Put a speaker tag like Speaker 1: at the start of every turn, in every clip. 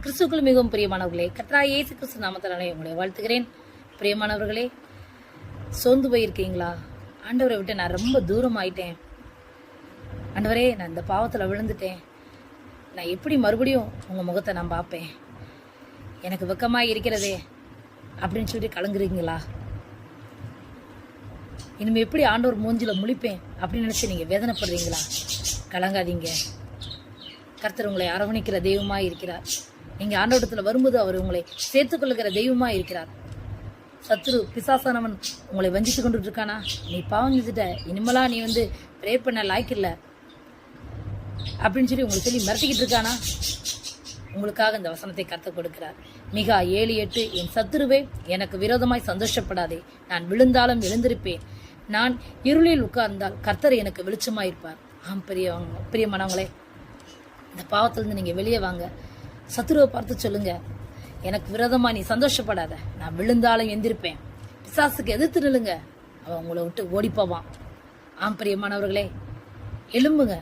Speaker 1: கிறிஸ்துக்குள் மிகவும் பிரியமானவர்களே, கர்த்தராகிய இயேசு கிறிஸ்து நாமத்தினாலே உங்களை வாழ்த்துகிறேன். பிரியமானவர்களே, சோர்ந்து போயிருக்கீங்களா? ஆண்டவரை விட்டு நான் ரொம்ப தூரம் ஆயிட்டேன். ஆண்டவரே, நான் இந்த பாவத்தில் விழுந்துட்டேன். நான் எப்படி மறுபடியும் உங்கள் முகத்தை நான் பார்ப்பேன்? எனக்கு வெக்கமாக இருக்கிறதே அப்படின்னு சொல்லி கலங்குறீங்களா? இனிமேல் எப்படி ஆண்டவர் மூஞ்சில் முழிப்பேன் அப்படின்னு நினச்சி நீங்கள் வேதனைப்படுறீங்களா? கலங்காதீங்க. கர்த்தர் உங்களை அரவணைக்கிற தெய்வமாக இருக்கிறார். நீங்கள் ஆண்டவரத்தில் வரும்போது அவர் உங்களை சேர்த்துக்கொள்ளுகிற தெய்வமாக இருக்கிறார். சத்துரு பிசாசானவன் உங்களை வஞ்சித்து கொண்டுட்டு இருக்கானா? நீ பாவம் செஞ்சுட்ட, இனிமேலா நீ ப்ரே பண்ண லாய்க்கில்லை அப்படின்னு சொல்லி உங்களை சொல்லி மிரட்டிக்கிட்டு இருக்கானா? உங்களுக்காக இந்த வசனத்தை கர்த்தர் கொடுக்கிறார். மிகா 7:8, என் சத்துருவே, எனக்கு விரோதமாய் சந்தோஷப்படாதே. நான் விழுந்தாலும் எழுந்திருப்பேன். நான் இருளில் உட்கார்ந்தால் கர்த்தர் எனக்கு வெளிச்சமாயிருப்பார். ஆம் பிரியமானவங்களே, இந்த பாவத்திலிருந்து நீங்கள் வெளியே வாங்க. சத்துருவை பார்த்து சொல்லுங்க, எனக்கு விரோதமா நீ சந்தோஷப்படாத. நான் விழுந்தாலும் எந்திருப்பேன். பிசாசுக்கு எதிர்த்து நில்லுங்க, அவன் உங்களை விட்டு ஓடிப்போவான். ஆம் பிரியமானவர்களே, எழும்புங்க.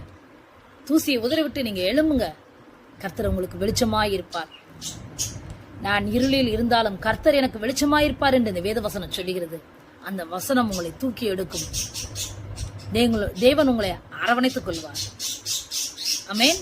Speaker 1: தூசியை உதறி விட்டு நீங்க எழும்புங்க. கர்த்தர் உங்களுக்கு வெளிச்சமாயிருப்பார். நான் இருளில் இருந்தாலும் கர்த்தர் எனக்கு வெளிச்சமாயிருப்பார் என்று இந்த வேத வசனம் சொல்லுகிறது. அந்த வசனம் உங்களை தூக்கி எடுக்கும். தேவன் உங்களை அரவணைத்துக் கொள்வார். ஆமென்.